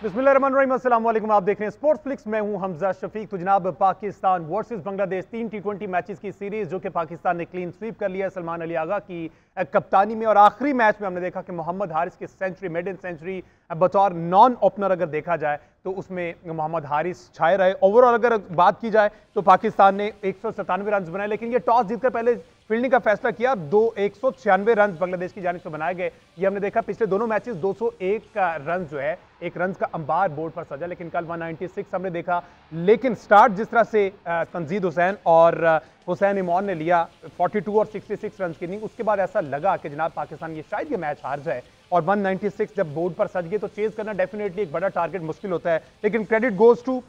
बिस्मिल्लाहिर्रहमानिर्रहीम, अस्सलाम वालेकुम। आप देख रहे हैं स्पोर्ट्स फ्लिक्स, मैं हूं हमजा शफीक। तो जनाब, Pakistan versus Bangladesh 3 T20 matches की सीरीज जो कि पाकिस्तान ने क्लीन स्वीप कर लिया सलमान अली आगा की कप्तानी में। और आखिरी मैच में हमने देखा कि मोहम्मद हारिस की सेंचुरी, मेडन सेंचुरी बतौर नॉन ओपनर अगर देखा जाए तो उसमें मोहम्मद हारिस छाए रहे। ओवरऑल अगर बात की जाए तो पाकिस्तान ने 197 रन बनाए, लेकिन ये टॉस जीतकर पहले फील्डिंग का फैसला किया। 196 रन बांग्लादेश की जानिब से बनाए गए। ये हमने देखा पिछले दोनों मैचेस 201 का रन जो है, एक रन का अंबार बोर्ड पर सजा, लेकिन कल 196 हमने देखा। लेकिन स्टार्ट जिस तरह से तंजीद हुसैन और हुसैन इमॉन ने लिया 42 और 66 रन की इनिंग, उसके बाद ऐसा लगा कि जनाब पाकिस्तान ये शायद ये मैच हार जाए। और 196 जब बोर्ड पर सज गए तो चेज करना डेफिनेटली एक बड़ा टारगेट मुश्किल होता है। लेकिन क्रेडिट गोज टू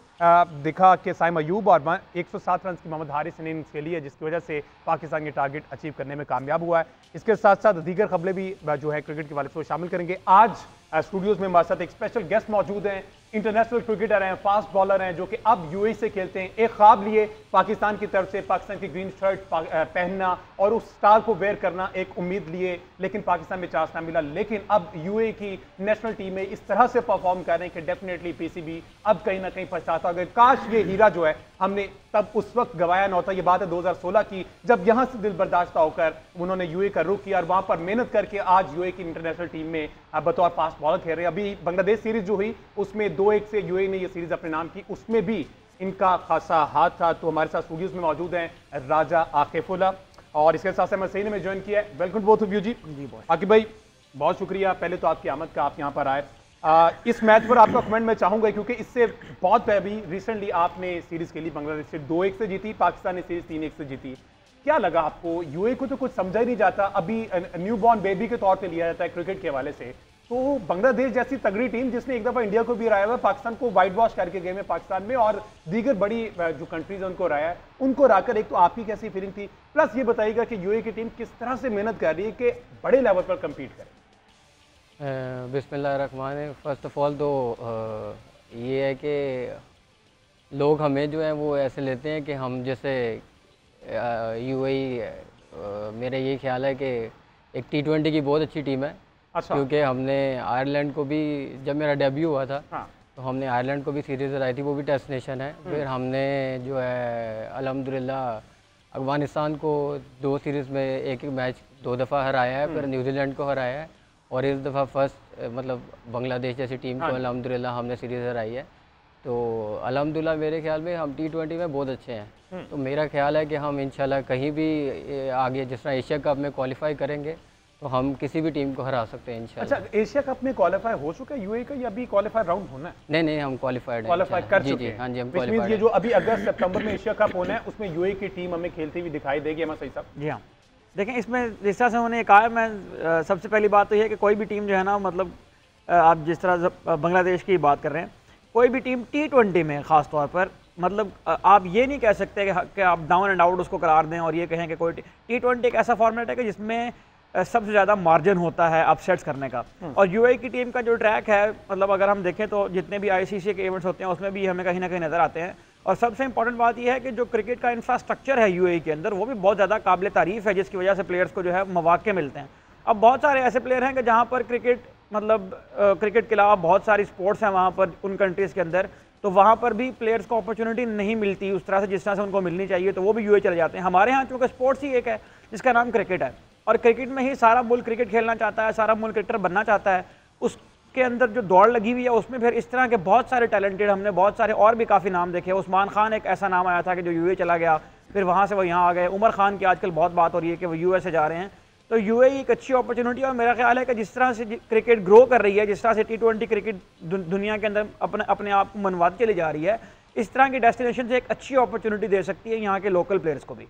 दिखा कि साइम अयूब और 107 रन की मोहम्मद हारिस इनिंग्स के लिए, जिसकी वजह से पाकिस्तान ये टारगेट अचीव करने में कामयाब हुआ है। इसके साथ साथ दीगर खबरें भी जो है क्रिकेट के वाले से शामिल करेंगे। आज स्टूडियोज में हमारे साथ एक स्पेशल गेस्ट मौजूद हैं, इंटरनेशनल क्रिकेटर हैं, फास्ट बॉलर हैं, जो कि अब यूएई से खेलते हैं। एक ख्वाब लिए पाकिस्तान की तरफ से पाकिस्तान की ग्रीन शर्ट पहनना और उस स्टार को वेयर करना, एक उम्मीद लिए, लेकिन पाकिस्तान में चांस ना मिला। लेकिन अब यूएई की नेशनल टीम में इस तरह से परफॉर्म कर रहे हैं कि डेफिनेटली पीसीबी अब कहीं ना कहीं पछताता। अगर काश ये हीरा जो है हमने तब उस वक्त गवाया ना होता। ये बात है 2016 की, जब यहां से दिल बर्दाश्त होकर उन्होंने यूएई का रुख किया और वहां पर मेहनत करके आज यूएई की इंटरनेशनल टीम में बतौर फास्ट बॉलर खेल रहे हैं। अभी बांग्लादेश सीरीज जो हुई उसमें 2-1 से यूएई ने ये सीरीज अपने नाम की, उसमें भी इनका खासा हाथ था। तो हमारे साथ स्टूडियोज में मौजूद हैं राजा आकिफुल्लाह और इसके साथ में सही ने ज्वाइन किया है। वेलकम बोथ ऑफ यू जी। आकिब भाई बहुत शुक्रिया पहले तो आपकी आमद का, आप यहाँ पर आए। इस मैच पर आपका कमेंट मैं चाहूंगा क्योंकि इससे बहुत अभी रिसेंटली आपने सीरीज खेली बांग्लादेश से, 2-1 से जीती, पाकिस्तान ने सीरीज 3-1 से जीती। क्या लगा आपको? यूएई को तो कुछ समझा ही नहीं जाता, अभी न्यू बॉर्न बेबी के तौर पे लिया जाता है क्रिकेट के हवाले से। तो बांग्लादेश जैसी तगड़ी टीम जिसने एक दफा इंडिया को भी हराया हुआ, पाकिस्तान को वाइट वॉश करके गए में पाकिस्तान में, और दीगर बड़ी जो कंट्रीज है उनको हराया है, उनको हराकर एक तो आपकी कैसी फीलिंग थी? प्लस ये बताइएगा कि यूएई की टीम किस तरह से मेहनत कर रही है कि बड़े लेवल पर कम्पीट करे। बिस्मिल्लाहिर्रहमानिर्रहीम। फ़र्स्ट ऑफ ऑल तो ये है कि लोग हमें जो है वो ऐसे लेते हैं कि हम जैसे यूएई, मेरा ये ख्याल है कि एक T20 की बहुत अच्छी टीम है। अच्छा। क्योंकि हमने आयरलैंड को भी, जब मेरा डेब्यू हुआ था हाँ। तो हमने आयरलैंड को भी सीरीज़ हराई थी, वो भी टेस्ट नेशन है। फिर हमने जो है अल्हम्दुलिल्लाह अफगानिस्तान को 2 सीरीज़ में एक मैच 2 दफ़ा हराया है, फिर न्यूजीलैंड को हराया है, और इस दफ़ा फर्स्ट मतलब बांग्लादेश जैसी टीम को अल्हम्दुलिल्लाह हमने सीरीज़ हराई है। तो अल्हम्दुलिल्लाह मेरे ख्याल में हम T20 में बहुत अच्छे हैं। तो मेरा ख्याल है कि हम इंशाल्लाह कहीं भी आगे, जिस तरह एशिया कप में क्वालिफाई करेंगे तो हम किसी भी टीम को हरा सकते हैं इंशाल्लाह। अच्छा, एशिया कप में क्वालिफाई हो चुका है यूएई का या अभी क्वालिफाई राउंड होना है? नहीं, हम क्वालिफाई कर चुके हैं। हाँ जी, हम क्वालिफाइड। ये जो अभी अगस्त सितंबर में एशिया कप होना है उसमें यूएई की टीम हमें खेलती हुई दिखाई देगी, हमारा सही साहब? जी हाँ, देखें इसमें जिस तरह से उन्होंने कहा है, मैं सबसे पहली बात तो ये है कि कोई भी टीम जो है ना, मतलब आप जिस तरह बांग्लादेश की बात कर रहे हैं, कोई भी टीम T20 में ख़ास तौर पर, मतलब आप ये नहीं कह सकते कि आप डाउन एंड आउट उसको करार दें और ये कहें कि कोई T20 एक ऐसा फॉर्मेट है कि जिसमें सबसे ज़्यादा मार्जिन होता है अपसेट्स करने का। और यूएई की टीम का जो ट्रैक है, मतलब अगर हम देखें तो जितने भी आईसीसी के इवेंट्स होते हैं उसमें भी हमें कहीं ना कहीं नज़र आते हैं। और सबसे इंपॉर्टेंट बात यह है कि जो क्रिकेट का इंफ्रास्ट्रक्चर है यूएई के अंदर, वो भी बहुत ज़्यादा काबिल तारीफ़ है, जिसकी वजह से प्लेयर्स को जो है मौके मिलते हैं। अब बहुत सारे ऐसे प्लेयर हैं कि जहाँ पर क्रिकेट, मतलब क्रिकेट के अलावा बहुत सारी स्पोर्ट्स हैं वहाँ पर उन कंट्रीज़ के अंदर, तो वहाँ पर भी प्लेयर्स को अपॉर्चुनिटी नहीं मिलती उस तरह से जिस तरह से उनको मिलनी चाहिए, तो वो भी यूएई चले जाते हैं। हमारे यहाँ चूँकि स्पोर्ट्स ही एक है जिसका नाम क्रिकेट है, और क्रिकेट में ही सारा मुल्क क्रिकेट खेलना चाहता है, सारा मुल्क क्रिकेटर बनना चाहता है, उसके अंदर जो दौड़ लगी हुई है उसमें फिर इस तरह के बहुत सारे टैलेंटेड, हमने बहुत सारे और भी काफ़ी नाम देखे। उस्मान खान एक ऐसा नाम आया था कि जो यूएई चला गया, फिर वहाँ से वो यहाँ आ गए। उमर खान की आजकल बहुत बात हो रही है कि वो यूएस से जा रहे हैं। तो यूएई एक अच्छी अपॉर्चुनिटी है, और मेरा ख्याल है कि जिस तरह से क्रिकेट ग्रो कर रही है, जिस तरह से T20 क्रिकेट दुनिया के अंदर अपने आप को मनवाती चली जा रही है, इस तरह की डेस्टिनेशन से एक अच्छी अपॉर्चुनिटी दे सकती है यहाँ के लोकल प्लेयर्स को भी।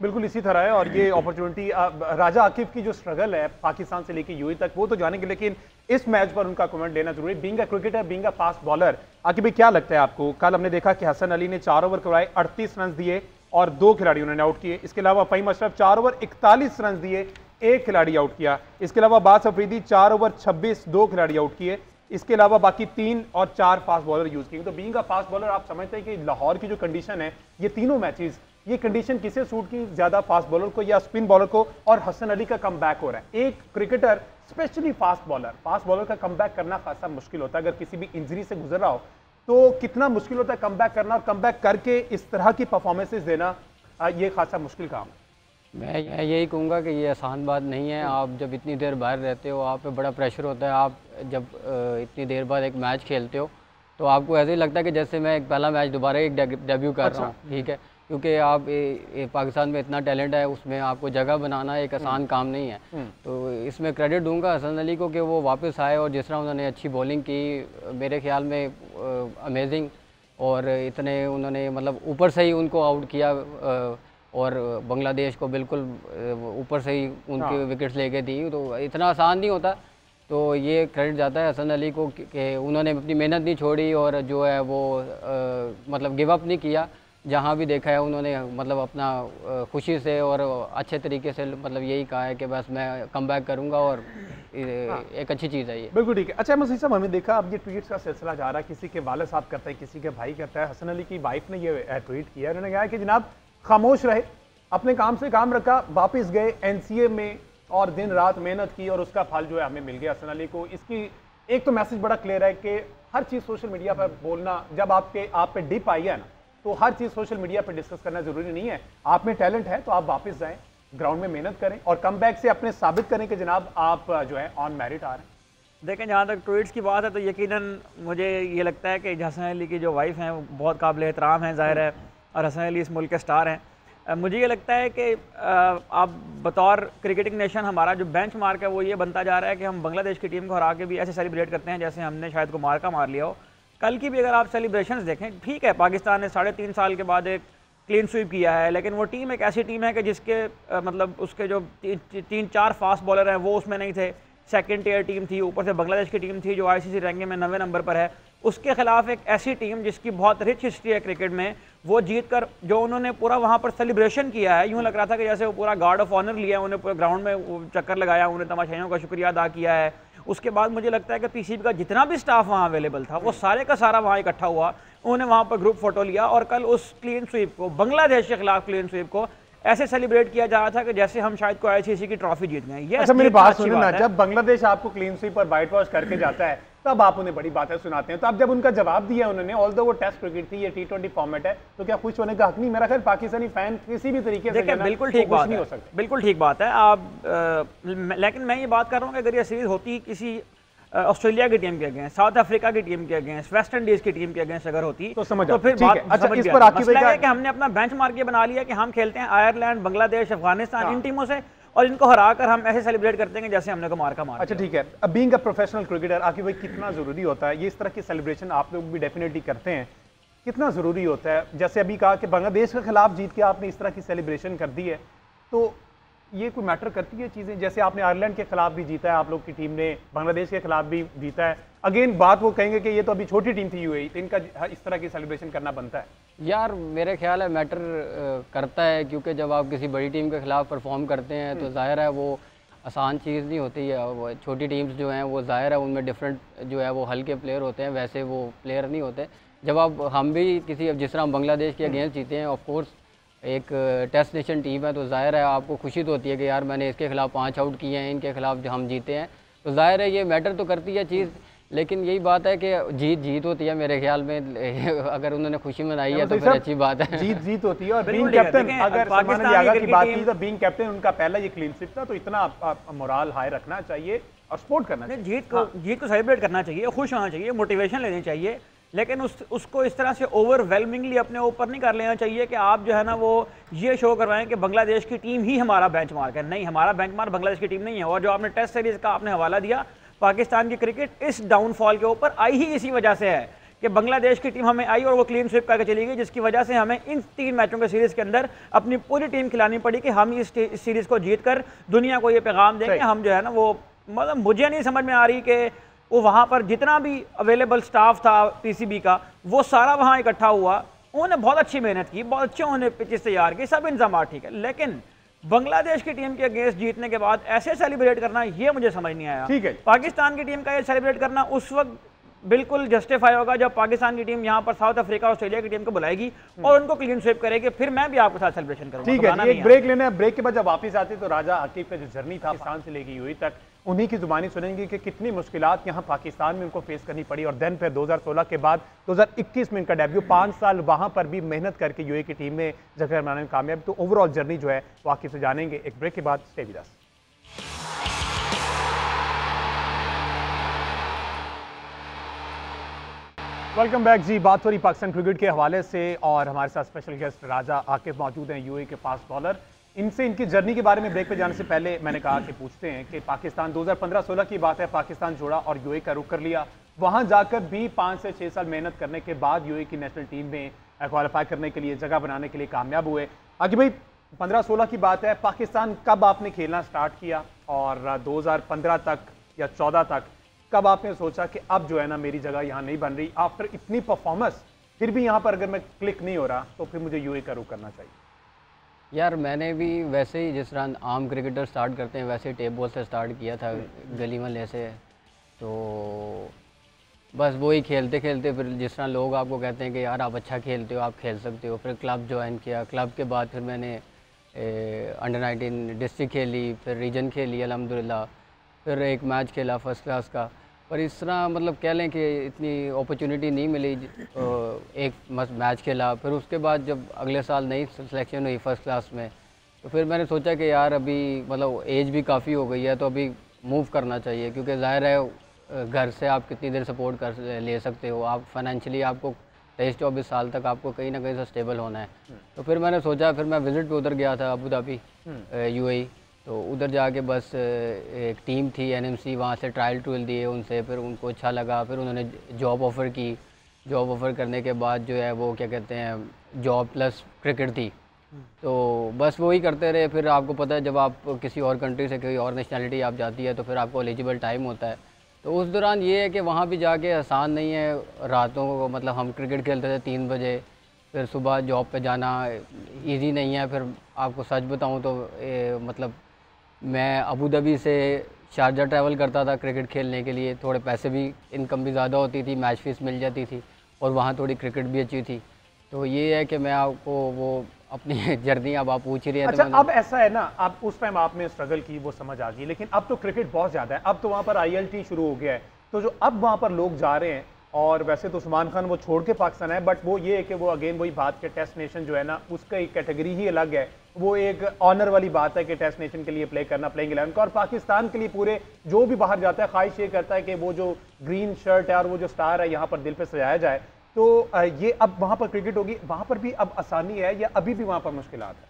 बिल्कुल इसी तरह है। और ये अपॉर्चुनिटी राजा आकिब की जो स्ट्रगल है पाकिस्तान से लेकर यूएई तक, वो तो जानेंगे, लेकिन इस मैच पर उनका कमेंट लेना जरूरी। Being a cricketer, being a fast bowler, Aqib भाई क्या लगता है आपको? कल हमने देखा कि हसन अली ने 4 ओवर करवाए, 38 रन दिए और 2 खिलाड़ी उन्होंने आउट किए। इसके अलावा फहीम अशरफ 4 ओवर 41 रन दिए, 1 खिलाड़ी आउट किया। इसके अलावा बास अफरीदी 4 ओवर 26, 2 खिलाड़ी आउट किए। इसके अलावा बाकी 3 और 4 फास्ट बॉलर यूज किए। तो बीइंग अ फास्ट बॉलर आप समझते हैं कि लाहौर की जो कंडीशन है, ये तीनों मैचेस ये कंडीशन किसे सूट की, ज्यादा फास्ट बॉलर को या स्पिन बॉलर को? और हसन अली का कमबैक हो रहा है, एक क्रिकेटर स्पेशली फास्ट बॉलर का कमबैक करना खासा मुश्किल होता है। अगर किसी भी इंजरी से गुजर रहा हो तो कितना मुश्किल होता है कमबैक करना, और कमबैक करके इस तरह की परफॉर्मेंसेस देना, ये खासा मुश्किल काम है। मैं यही कहूँगा कि ये आसान बात नहीं है। आप जब इतनी देर बाहर रहते हो, आप पे बड़ा प्रेशर होता है। आप जब इतनी देर बाद एक मैच खेलते हो तो आपको ऐसे ही लगता है कि जैसे मैं एक पहला मैच दोबारा एक डेब्यू कर रहा हूँ, ठीक है, क्योंकि आप पाकिस्तान में इतना टैलेंट है, उसमें आपको जगह बनाना एक आसान काम नहीं है। तो इसमें क्रेडिट दूंगा हसन अली को कि वो वापस आए और जिस तरह उन्होंने अच्छी बॉलिंग की, मेरे ख्याल में अमेजिंग, और इतने उन्होंने मतलब ऊपर से ही उनको आउट किया और बांग्लादेश को बिल्कुल ऊपर से ही उनके विकेट्स लेके दी, तो इतना आसान नहीं होता। तो ये क्रेडिट जाता है हसन अली को कि उन्होंने अपनी मेहनत नहीं छोड़ी और जो है वो मतलब गिव अप नहीं किया। जहाँ भी देखा है उन्होंने मतलब अपना खुशी से और अच्छे तरीके से मतलब यही कहा है कि बस मैं कम बैक करूँगा, और एक अच्छी चीज़ है ये। बिल्कुल ठीक है। अच्छा मसीह साहब, हमने देखा अब ये ट्वीट्स का सिलसिला जा रहा है, किसी के वालिद साहब करता है, किसी के भाई करता है। हसन अली की वाइफ ने ये ट्वीट किया, उन्होंने कहा कि जनाब खामोश रहे, अपने काम से काम रखा, वापस गए एनसीए में और दिन रात मेहनत की और उसका फल जो है हमें मिल गया। हसन अली को इसकी एक तो मैसेज बड़ा क्लियर है कि हर चीज़ सोशल मीडिया पर बोलना, जब आप पे डिप आई है ना, तो हर चीज़ सोशल मीडिया पर डिस्कस करना जरूरी नहीं है। आप में टैलेंट है तो आप वापस जाएं, ग्राउंड में मेहनत करें और कमबैक से अपने साबित करें कि जनाब आप जो है ऑन मेरिट आ रहे हैं। देखें, जहाँ तक ट्वीट्स की बात है तो यकीनन मुझे ये लगता है कि हसन अली की जो वाइफ हैं वो बहुत काबिल एहतराम हैं, ज़ाहिर है, और हसन अली इस मुल्क के स्टार हैं। मुझे ये लगता है कि आप बतौर क्रिकेटिंग नेशन हमारा जो बेंच मार्क है वो ये बनता जा रहा है कि हम बांग्लादेश की टीम को हरा के भी ऐसे सेलिब्रेट करते हैं जैसे हमने शायद को मार लिया हो। कल की भी अगर आप सेलिब्रेशंस देखें, ठीक है, पाकिस्तान ने 3.5 साल के बाद एक क्लीन स्वीप किया है, लेकिन वो टीम एक ऐसी टीम है कि जिसके मतलब उसके जो 3-4 फास्ट बॉलर हैं वो उसमें नहीं थे। सेकंड टियर टीम थी, ऊपर से बांग्लादेश की टीम थी जो आईसीसी रैंकिंग में 9वें नंबर पर है। उसके खिलाफ एक ऐसी टीम जिसकी बहुत रिच हिस्ट्री है क्रिकेट में, वो जीत कर जो उन्होंने पूरा वहाँ पर सेलिब्रेशन किया है, यूँ लग रहा था कि जैसे वो पूरा गार्ड ऑफ ऑनर लिया, उन्हें पूरे ग्राउंड में चक्कर लगाया, उन्हें तमाशाइयों का शुक्रिया अदा किया है। उसके बाद मुझे लगता है कि पीसीबी का जितना भी स्टाफ वहाँ अवेलेबल था वो सारे का सारा वहाँ इकट्ठा हुआ, उन्होंने वहाँ पर ग्रुप फोटो लिया और कल उस क्लीन स्वीप को, बांग्लादेश के खिलाफ क्लीन स्वीप को ऐसे सेलिब्रेट किया जा रहा था कि जैसे हम शायद को आईसीसी की ट्रॉफी जीत गए। ये अच्छा मेरी बात सुनिए ना, जब बांग्लादेश आपको क्लीन स्वीप और वाइट वॉश करके जाता है तब आप उन्हें बड़ी बातें सुनाते हैं, तो अब जब उनका जवाब दिया उन्होंने, ऑल्दो वो टेस्ट क्रिकेट थी, ये T20 फॉर्मेट है, तो क्या खुश होने का हक नहीं? मेरा ख्याल पाकिस्तानी फैन किसी भी तरीके से बिल्कुल ठीक बात नहीं हो सकता, बिल्कुल ठीक बात है आप, लेकिन मैं ये बात कर रहा हूँ कि अगर ये सीरीज होती किसी ऑस्ट्रेलिया की टीम के अगेंस्ट, साउथ अफ्रीका की टीम के अगेंस्ट, वेस्ट इंडीज की टीम के अगेंस्ट अगर होती तो फिर बात अच्छा इस पर आकिब भाई कि हमने अपना बेंचमार्क ये बना लिया कि हम खेलते हैं आयरलैंड, बांग्लादेश, अफगानिस्तान, इन टीमों से, और इनको हराकर हम ऐसे सेलिब्रेट करते हैं जैसे हमने को मार। अच्छा ठीक है, अब being a professional cricketer Aqib भाई कितना जरूरी होता है ये इस तरह की सेलिब्रेशन? आप लोग भी डेफिनेटली करते हैं, कितना जरूरी होता है? जैसे अभी कहा कि बांग्लादेश के खिलाफ जीत के आपने इस तरह की सेलिब्रेशन कर दी है, तो ये कोई मैटर करती है चीज़ें? जैसे आपने आयरलैंड के खिलाफ भी जीता है, आप लोग की टीम ने बांग्लादेश के खिलाफ भी जीता है, अगेन बात वो कहेंगे कि ये तो अभी छोटी टीम थी यूएई, तो इनका इस तरह की सेलिब्रेशन करना बनता है? यार मेरे ख्याल है मैटर करता है, क्योंकि जब आप किसी बड़ी टीम के खिलाफ परफॉर्म करते हैं तो जाहिर है वो आसान चीज़ नहीं होती है। छोटी टीम्स जो हैं वो जाहिर है उनमें डिफरेंट जो है वो हल्के प्लेयर होते हैं, वैसे वो प्लेयर नहीं होते। जब आप हम भी किसी, जिस तरह हम बांग्लादेश के अगेंस्ट जीते हैं, ऑफ कोर्स एक टेस्ट नेशन टीम है, तो जाहिर है आपको खुशी तो होती है कि यार मैंने इसके खिलाफ 5 आउट किए हैं, इनके खिलाफ जो हम जीते हैं, तो जाहिर है ये मैटर तो करती है चीज़। लेकिन यही बात है कि जीत होती है मेरे ख्याल में, अगर उन्होंने खुशी मनाई है तो फिर अच्छी बात है। जीत होती है। और बीइंग कैप्टन, अगर सलमान अली आगा की बात की तो बीइंग कैप्टन उनका पहला ये क्लीन स्वीप था, तो इतना मोरल हाई रखना चाहिए और सपोर्ट करना चाहिए। जीत को सेलिब्रेट करना चाहिए, खुश होना चाहिए, मोटिवेशन लेनी चाहिए, लेकिन उसको इस तरह से ओवरवेलमिंगली अपने ऊपर नहीं कर लेना चाहिए कि आप जो है ना वो ये शो करवाएं कि बांग्लादेश की टीम ही हमारा बेंचमार्क है। नहीं, हमारा बेंचमार्क बांग्लादेश की टीम नहीं है। और जो आपने टेस्ट सीरीज का आपने हवाला दिया, पाकिस्तान की क्रिकेट इस डाउनफॉल के ऊपर आई ही इसी वजह से है कि बांग्लादेश की टीम हमें आई और वो क्लीन स्वीप करके चली गई, जिसकी वजह से हमें इन 3 मैचों के सीरीज के अंदर अपनी पूरी टीम खिलानी पड़ी कि हम इस सीरीज को जीत कर दुनिया को ये पैगाम देंगे। हम जो है ना वो, मतलब मुझे नहीं समझ में आ रही कि वो वहाँ पर जितना भी अवेलेबल स्टाफ था पीसीबी का, वो सारा वहाँ इकट्ठा हुआ, उन्होंने बहुत अच्छी मेहनत की, बहुत अच्छे उन्होंने पिचेस तैयार की, सब इंतजाम ठीक है, लेकिन बांग्लादेश की टीम के अगेंस्ट जीतने के बाद ऐसे सेलिब्रेट करना, ये मुझे समझ नहीं आया। ठीक है, पाकिस्तान की टीम का ये सेलिब्रेट करना उस वक्त बिल्कुल जस्टिफाई होगा जब पाकिस्तान की टीम यहाँ पर साउथ अफ्रीका ऑस्ट्रेलिया की टीम को बुलाएगी और उनको क्लीन स्वीप करेगी, फिर मैं भी आपके साथ सेलिब्रेशन करूंगा। ठीक है, एक ब्रेक लेना है। ब्रेक के बाद जब वापस आते तो राजा आकिब का जो जर्नी था पाकिस्तान से लेके यूएई तक, उन्हीं की जुबानी सुनेंगे कि कितनी मुश्किलात यहाँ पाकिस्तान में उनको फेस करनी पड़ी, और देन फिर 2016 के बाद 2021 में इनका डेब्यू, 5 साल वहां पर भी मेहनत करके यूएई की टीम में जगह बनाने में कामयाब। तो ओवरऑल जर्नी जो है वाकिब से जानेंगे एक ब्रेक के बाद। Stay with us. Welcome back जी। बात हो रही पाकिस्तान क्रिकेट के हवाले से और हमारे साथ स्पेशल गेस्ट राजा आकिब मौजूद हैं, यूएई के फास्ट बॉलर। इनसे इनकी जर्नी के बारे में ब्रेक पे जाने से पहले मैंने कहा कि पूछते हैं कि पाकिस्तान 2015-16 की बात है, पाकिस्तान जोड़ा और यूएई का रुख कर लिया। वहां जाकर भी 5 से 6 साल मेहनत करने के बाद यूएई की नेशनल टीम में क्वालिफाई करने के लिए, जगह बनाने के लिए कामयाब हुए। आगे भाई 15-16 की बात है, पाकिस्तान कब आपने खेलना स्टार्ट किया और 2015 तक या 14 तक कब आपने सोचा कि अब जो है ना मेरी जगह यहाँ नहीं बन रही, आफ्टर इतनी परफॉर्मेंस फिर भी यहाँ पर अगर मैं क्लिक नहीं हो रहा तो फिर मुझे यूएई का रुख करना चाहिए? यार मैंने भी वैसे ही जिस तरह आम क्रिकेटर स्टार्ट करते हैं वैसे ही टेप बॉल से स्टार्ट किया था, गली महल्ले से। तो बस वही खेलते खेलते फिर जिस तरह लोग आपको कहते हैं कि यार आप अच्छा खेलते हो, आप खेल सकते हो, फिर क्लब ज्वाइन किया। क्लब के बाद फिर मैंने अंडर 19 डिस्ट्रिक्ट खेली, फिर रीजन खेली अल्हम्दुलिल्लाह, फिर एक मैच खेला फर्स्ट क्लास का। पर इस तरह मतलब कह लें कि इतनी अपॉर्चुनिटी नहीं मिली। एक मैच खेला, फिर उसके बाद जब अगले साल नई सिलेक्शन हुई फर्स्ट क्लास में, तो फिर मैंने सोचा कि यार अभी मतलब एज भी काफ़ी हो गई है तो अभी मूव करना चाहिए, क्योंकि ज़ाहिर है घर से आप कितनी देर सपोर्ट कर ले सकते हो, आप फाइनेंशियली आपको 23-24 साल तक आपको कहीं ना कहीं से स्टेबल होना है। तो फिर मैंने सोचा, फिर मैं विज़िट पे उधर गया था अबू धाबी यूएई। तो उधर जाके बस एक टीम थी एनएमसी, वहाँ से ट्रायल ट्रूल दिए उनसे, फिर उनको अच्छा लगा, फिर उन्होंने जॉब ऑफ़र की। जॉब ऑफ़र करने के बाद जो है वो क्या कहते हैं जॉब प्लस क्रिकेट थी, तो बस वही करते रहे। फिर आपको पता है जब आप किसी और कंट्री से कोई और नेशनैलिटी आप जाती है तो फिर आपको एलिजिबल टाइम होता है। तो उस दौरान ये है कि वहाँ भी जाके आसान नहीं है। रातों को मतलब हम क्रिकेट खेलते थे 3 बजे, फिर सुबह जॉब पे जाना इजी नहीं है। फिर आपको सच बताऊँ तो मतलब मैं अबू धाबी से शारजा ट्रैवल करता था क्रिकेट खेलने के लिए, थोड़े पैसे भी इनकम भी ज़्यादा होती थी, मैच फीस मिल जाती थी और वहाँ थोड़ी क्रिकेट भी अच्छी थी। तो ये है कि मैं आपको वो अपनी जर्नी अब आप पूछ ही रहे हैं। अच्छा, अब ऐसा है ना, आप उस टाइम आपने स्ट्रगल की वो समझ आ गई, लेकिन अब तो क्रिकेट बहुत ज़्यादा है, अब तो वहाँ पर ILT शुरू हो गया है। तो जो अब वहाँ पर लोग जा रहे हैं, और वैसे तो उस्मान खान वो छोड़ के पाकिस्तान है, बट वो ये है कि वो अगेन वही बात के टेस्ट नेशन जो है ना उसका एक कैटेगरी ही अलग है। वो एक ऑनर वाली बात है कि टेस्ट नेशन के लिए प्ले करना, प्लेइंग 11 का, और पाकिस्तान के लिए पूरे जो भी बाहर जाता है ख्वाहिश ये करता है कि वो जो ग्रीन शर्ट है और वो जो स्टार है यहाँ पर दिल पे सजाया जाए। तो ये अब वहाँ पर क्रिकेट होगी, वहाँ पर भी अब आसानी है या अभी भी वहाँ पर मुश्किलात है?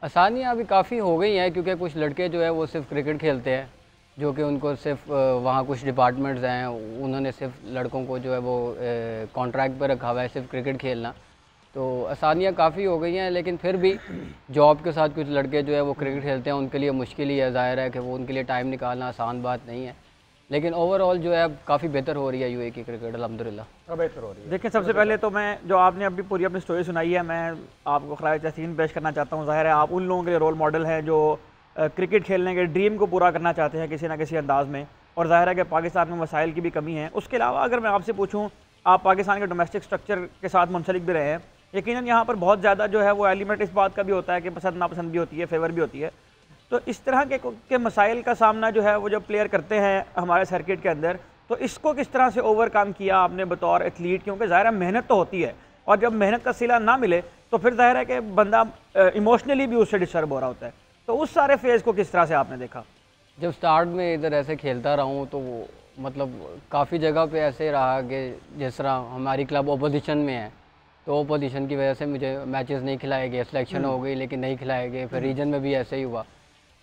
आसानियाँ अभी काफ़ी हो गई हैं, क्योंकि कुछ लड़के जो है वो सिर्फ क्रिकेट खेलते हैं, जो कि उनको सिर्फ वहाँ कुछ डिपार्टमेंट्स हैं उन्होंने सिर्फ लड़कों को जो है वो कॉन्ट्रैक्ट पर रखा हुआ है सिर्फ क्रिकेट खेलना। तो आसानियाँ काफ़ी हो गई हैं, लेकिन फिर भी जॉब के साथ कुछ लड़के जो है वो क्रिकेट खेलते हैं, उनके लिए मुश्किल ही है। ज़ाहिर है कि वो उनके लिए टाइम निकालना आसान बात नहीं है, लेकिन ओवरऑल जो है अब काफ़ी बेहतर हो रही है यूएई की क्रिकेट अल्हम्दुलिल्लाह। बेहतर हो रही है। देखिए, सबसे पहले तो मैं जो आपने अभी पूरी अपनी स्टोरी सुनाई है, मैं आपको खराज तहसीन पेश करना चाहता हूँ। ज़ाहिर है आप उन लोगों के लिए रोल मॉडल हैं जो क्रिकेट खेलने के ड्रीम को पूरा करना चाहते हैं किसी ना किसी अंदाज में, और ज़ाहिर है कि पाकिस्तान में वसाइल की भी कमी है। उसके अलावा अगर मैं आपसे पूछूं, आप पाकिस्तान के डोमेस्टिक स्ट्रक्चर के साथ मुंसलिक भी रहे हैं, यकीनन यहाँ पर बहुत ज़्यादा जो है वो एलिमेंट इस बात का भी होता है कि पसंद नापसंद भी होती है, फेवर भी होती है। तो इस तरह के मसाइल का सामना जो है वो जब प्लेयर करते हैं हमारे सर्किट के अंदर, तो इसको किस तरह से ओवरकम किया आपने बतौर एथलीट? क्योंकि ज़ाहिर है मेहनत तो होती है, और जब मेहनत का सिला ना मिले तो फिर ज़ाहिर है कि बंदा इमोशनली भी उससे डिस्टर्ब हो रहा होता है। तो उस सारे फेज़ को किस तरह से आपने देखा? जब स्टार्ट में इधर ऐसे खेलता रहा हूँ तो मतलब काफ़ी जगह पे ऐसे रहा कि जिस तरह हमारी क्लब ओपोजिशन में है, तो ओपोजिशन की वजह से मुझे मैचेस नहीं खिलाए गए, सिलेक्शन हो गई लेकिन नहीं खिलाए गए। फिर रीजन में भी ऐसे ही हुआ,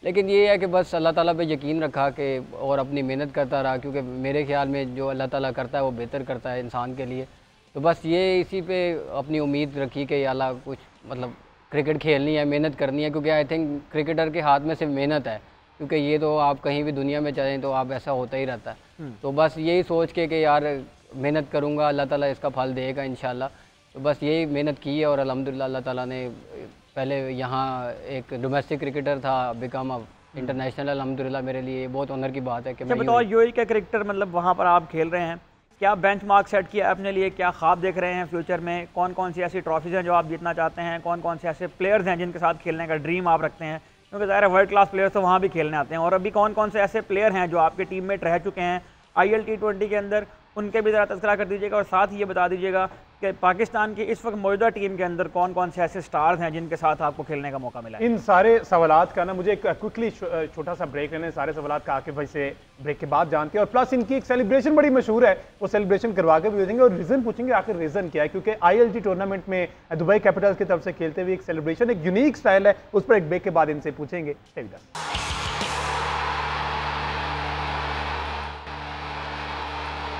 लेकिन ये है कि बस अल्लाह ताला पे यकीन रखा कि और अपनी मेहनत करता रहा, क्योंकि मेरे ख्याल में जो अल्लाह ताला करता है वो बेहतर करता है इंसान के लिए। तो बस ये इसी पे अपनी उम्मीद रखी कि अल्लाह कुछ मतलब क्रिकेट खेलनी है, मेहनत करनी है, क्योंकि आई थिंक क्रिकेटर के हाथ में सिर्फ मेहनत है, क्योंकि ये तो आप कहीं भी दुनिया में चलें तो आप ऐसा होता ही रहता है। तो बस यही सोच के कि यार मेहनत करूँगा, अल्लाह ताला इसका फल देगा इंशाल्लाह। तो बस यही मेहनत की है और अल्हम्दुलिल्लाह अल्लाह ताला ने पहले यहाँ एक डोमेस्टिक क्रिकेटर था, बिकम अब इंटरनेशनल। अल्हम्दुलिल्लाह मेरे लिए बहुत ऑनर की बात है कि मैं बतौर यूएई का क्रिकेटर मतलब वहाँ पर आप खेल रहे हैं, क्या बेंचमार्क सेट किया अपने लिए, क्या ख्वाब देख रहे हैं फ्यूचर में, कौन कौन सी ऐसी ट्रॉफीज़ हैं जो आप जीतना चाहते हैं, कौन कौन से ऐसे प्लेयर्स हैं जिनके साथ खेलने का ड्रीम आप रखते हैं, क्योंकि ज़ाहिर है वर्ल्ड क्लास प्लेयर्स तो वहाँ भी खेलने आते हैं, और अभी कौन कौन से ऐसे प्लेयर हैं जो आपके टीममेट रह चुके हैं IL T20 के अंदर, उनके भी ज़रा तज़किरा कर दीजिएगा। और साथ ही ये बता दीजिएगा कि पाकिस्तान की इस वक्त मौजूदा टीम के अंदर कौन कौन से ऐसे स्टार्स हैं जिनके साथ आपको खेलने का मौका मिला है। इन सारे सवालात का ना मुझे एक क्विकली छोटा सा ब्रेक लेने, सारे सवालात का आकिब भाई से ब्रेक के बाद जानते हैं, और प्लस इनकी एक सेलिब्रेशन बड़ी मशहूर है, वो सेलिब्रेशन करवा के भी भेजेंगे और रीज़न पूछेंगे आखिर रीज़न क्या है, क्योंकि ILT टूर्नामेंट में दुबई कैपिटल्स की तरफ से खेलते हुए एक सेलिब्रेशन, एक यूनिक स्टाइल है, उस पर एक ब्रेक के बाद इनसे पूछेंगे।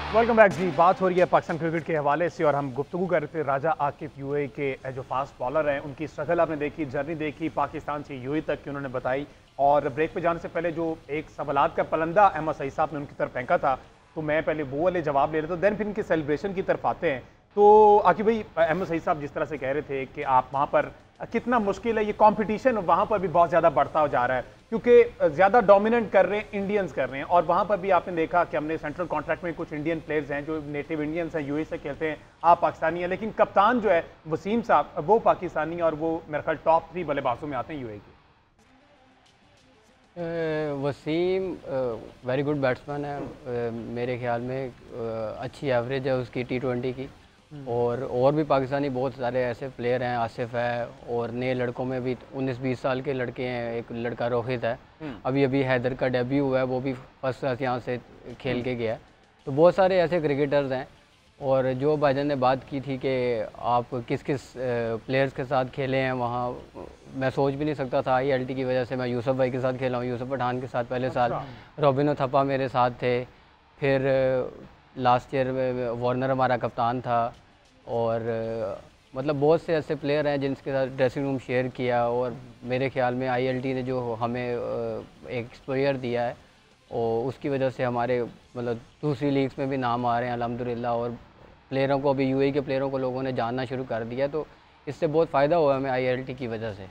वेलकम बैक जी। बात हो रही है पाकिस्तान क्रिकेट के हवाले से और हम गुफ्तगू कर रहे थे राजा आकिब UAE के जो फास्ट बॉलर हैं, उनकी स्ट्रगल आपने देखी, जर्नी देखी पाकिस्तान से UAE तक की उन्होंने बताई। और ब्रेक पे जाने से पहले जो एक सवालात का पलंदा अहमद सईद साहब ने उनकी तरफ फेंका था, तो मैं पहले वो वाले जवाब ले रहा था, देन फिर इनके सेलिब्रेशन की तरफ आते हैं। तो आकिब भाई, अहमद सईद साहब जिस तरह से कह रहे थे कि आप वहाँ पर कितना मुश्किल है, ये कंपटीशन वहाँ पर भी बहुत ज़्यादा बढ़ता हो जा रहा है, क्योंकि ज़्यादा डोमिनेट कर रहे हैं इंडियंस कर रहे हैं, और वहाँ पर भी आपने देखा कि हमने सेंट्रल कॉन्ट्रैक्ट में कुछ इंडियन प्लेयर्स हैं जो नेटिव इंडियंस हैं, UAE से खेलते हैं, आप पाकिस्तानी हैं, लेकिन कप्तान जो है वसीम साहब वो पाकिस्तानी, और वो मेरे ख्याल टॉप 3 बल्लेबाजों में आते हैं UAE के। वसीम वेरी गुड बैट्समैन है, मेरे ख्याल में अच्छी एवरेज है उसकी T20 की, और भी पाकिस्तानी बहुत सारे ऐसे प्लेयर हैं, आसिफ है, और नए लड़कों में भी 19-20 साल के लड़के हैं, एक लड़का रोहित है, अभी हैदर का डेब्यू हुआ है, वो भी फर्स्ट क्लास यहाँ से खेल के गया है। तो बहुत सारे ऐसे क्रिकेटर्स हैं। और जो भाईजान ने बात की थी कि आप किस किस प्लेयर्स के साथ खेले हैं वहाँ, मैं सोच भी नहीं सकता था। ILT की वजह से मैं यूसुफ भाई के साथ खेला हूँ, यूसुफ पठान के साथ पहले साल, रॉबिनो थप्पा मेरे साथ थे, फिर लास्ट ईयर वार्नर हमारा कप्तान था, और मतलब बहुत से ऐसे प्लेयर हैं जिनके साथ ड्रेसिंग रूम शेयर किया। और मेरे ख्याल में ILT ने जो हमें एक एक्सपोजर दिया है, और उसकी वजह से हमारे मतलब दूसरी लीग्स में भी नाम आ रहे हैं अल्हम्दुलिल्लाह, और प्लेयरों को अभी UAE के प्लेयरों को लोगों ने जानना शुरू कर दिया, तो इससे बहुत फ़ायदा हुआ हमें ILT की वजह से।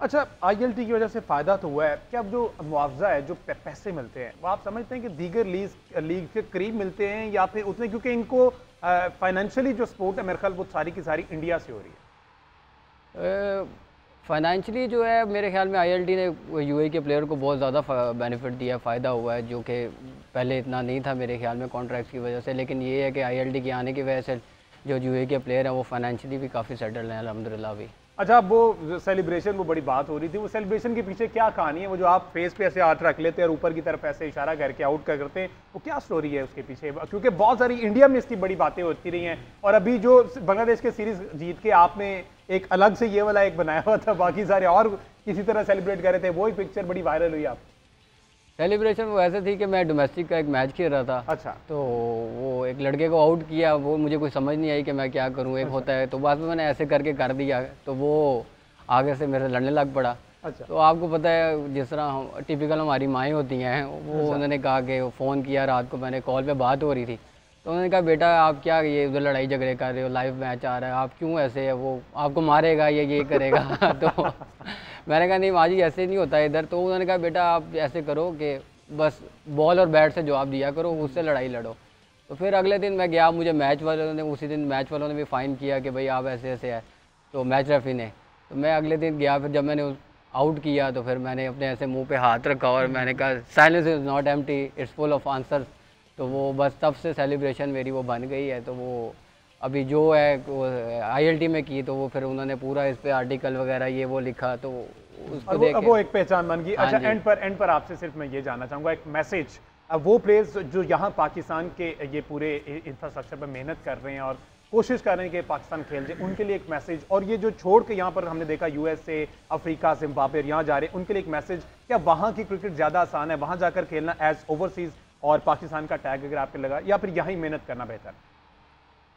अच्छा, ILT की वजह से फ़ायदा तो हुआ है कि अब जो मुआवजा है, जो पैसे मिलते हैं, वो आप समझते हैं कि दीगर लीग के करीब मिलते हैं या फिर उतने, क्योंकि इनको फाइनेंशियली जो सपोर्ट है मेरे ख्याल वो सारी की सारी इंडिया से हो रही है। फाइनेंशियली जो है मेरे ख्याल में ILT ने UAE के प्लेयर को बहुत ज़्यादा बेनिफिट दिया, फ़ायदा हुआ है, जो कि पहले इतना नहीं था मेरे ख्याल में कॉन्ट्रैक्ट्स की वजह से। लेकिन ये है कि ILT के आने की वजह से जो UAE के प्लेयर हैं वो फाइनेंशियली भी काफ़ी सेटल्ड हैं अल्हम्दुलिल्लाह भी। अच्छा, वो सेलिब्रेशन, वो बड़ी बात हो रही थी, वो सेलिब्रेशन के पीछे क्या कहानी है? वो जो आप फेस पे ऐसे हाथ रख लेते हैं और ऊपर की तरफ ऐसे इशारा करके आउट करते हैं, वो क्या स्टोरी है उसके पीछे? क्योंकि बहुत सारी इंडिया में इसकी बड़ी बातें होती रही हैं, और अभी जो बांग्लादेश के सीरीज जीत के आपने एक अलग से ये वाला एक बनाया हुआ था, बाकी सारे और किसी तरह सेलिब्रेट कर रहे थे, वो एक पिक्चर बड़ी वायरल हुई। आप सेलिब्रेशन वो ऐसे थी कि मैं डोमेस्टिक का एक मैच खेल रहा था। अच्छा। तो वो एक लड़के को आउट किया, वो मुझे कोई समझ नहीं आई कि मैं क्या करूं, एक होता है, तो बाद में मैंने ऐसे करके कर दिया, तो वो आगे से मेरे लड़ने लग पड़ा। अच्छा। तो आपको पता है जिस तरह हम टिपिकल हमारी माएँ होती हैं, वो उन्होंने कहा कि फ़ोन किया रात को, मैंने कॉल पे बात हो रही थी, तो उन्होंने कहा बेटा आप क्या ये उधर लड़ाई झगड़े कर रहे हो, लाइव मैच आ रहा है, आप क्यों ऐसे है, वो आपको मारेगा ये करेगा। तो मैंने कहा नहीं माँ जी ऐसे नहीं होता है इधर। तो उन्होंने कहा बेटा आप ऐसे करो कि बस बॉल और बैट से जवाब दिया करो, उससे लड़ाई लड़ो। तो फिर अगले दिन मैं गया, मुझे मैच वालों ने उसी दिन मैच वालों ने भी फ़ाइन किया कि भाई आप ऐसे ऐसे है, तो मैच रेफरी ने। तो मैं अगले दिन गया, फिर जब मैंने आउट किया तो फिर मैंने अपने ऐसे मुंह पे हाथ रखा और मैंने कहा silence is not empty, it's full of answers. तो वो बस तब से सेलिब्रेशन मेरी वो बन गई है। तो वो अभी जो है ILT में की, तो वो फिर उन्होंने पूरा इस पे आर्टिकल वगैरह ये वो लिखा, तो उसको देख वो एक पहचान बन गई। अच्छा, एंड पर आपसे सिर्फ मैं ये जानना चाहूँगा एक मैसेज, अब वो प्लेयर्स जो यहाँ पाकिस्तान के ये पूरे इंफ्रास्ट्रक्चर पर मेहनत कर रहे हैं और कोशिश कर रहे हैं कि पाकिस्तान खेल जाए, उनके लिए एक मैसेज, और ये जो छोड़ के यहाँ पर हमने देखा USA, अफ्रीका, जिम्बाब्वे यहाँ जा रहे हैं, उनके लिए एक मैसेज, क्या वहाँ की क्रिकेट ज़्यादा आसान है, वहाँ जाकर खेलना एज ओवरसीज़ और पाकिस्तान का टैग अगर आपको लगा, या फिर यहाँ मेहनत करना बेहतर?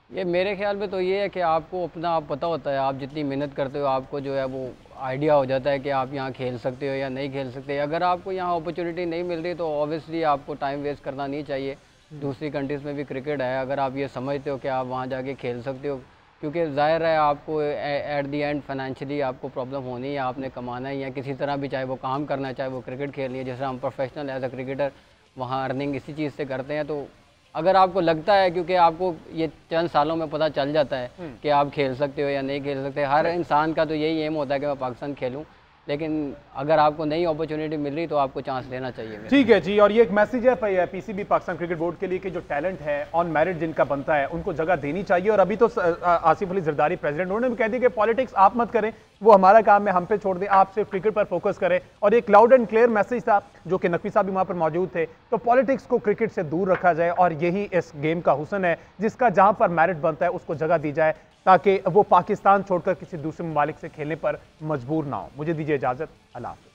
ये मेरे ख्याल में तो ये है कि आपको अपना आप पता होता है, आप जितनी मेहनत करते हो आपको जो है वो आइडिया हो जाता है कि आप यहाँ खेल सकते हो या नहीं खेल सकते। अगर आपको यहाँ अपॉर्चुनिटी नहीं मिल रही तो ऑब्वियसली आपको टाइम वेस्ट करना नहीं चाहिए। दूसरी कंट्रीज़ में भी क्रिकेट है, अगर आप ये समझते हो कि आप वहाँ जाके खेल सकते हो, क्योंकि ज़ाहिर है आपको एट दी एंड फाइनेंशियली आपको प्रॉब्लम होनी है, आपने कमाना ही है किसी तरह भी, चाहे वो काम करना है चाहे वो क्रिकेट खेलनी है। जैसे हम प्रोफेशनल एज अ क्रिकेटर वहाँ अर्निंग इसी चीज़ से करते हैं, तो अगर आपको लगता है, क्योंकि आपको ये चंद सालों में पता चल जाता है कि आप खेल सकते हो या नहीं खेल सकते। हर इंसान का तो यही एम होता है कि मैं पाकिस्तान खेलूं, लेकिन अगर आपको नई अपॉर्चुनिटी मिल रही तो आपको चांस लेना चाहिए। ठीक है जी, और ये एक मैसेज है पीसीबी पाकिस्तान क्रिकेट बोर्ड के लिए कि जो टैलेंट है ऑन मेरिट जिनका बनता है उनको जगह देनी चाहिए। और अभी तो आसिफ अली जरदारी प्रेसिडेंट, उन्होंने भी कह दिया कि पॉलिटिक्स आप मत करें, वो हमारा काम है, हम पे छोड़ दें, आप सिर्फ क्रिकेट पर फोकस करें। और एक लाउड एंड क्लियर मैसेज था जो कि नकवी साहब भी वहां पर मौजूद थे। तो पॉलिटिक्स को क्रिकेट से दूर रखा जाए और यही इस गेम का हुस्न है, जिसका जहां पर मेरिट बनता है उसको जगह दी जाए, ताकि वो पाकिस्तान छोड़कर किसी दूसरे ममालिक से खेलने पर मजबूर ना हो। मुझे दीजिए इजाजत, अल्लाह हाफ़िज़।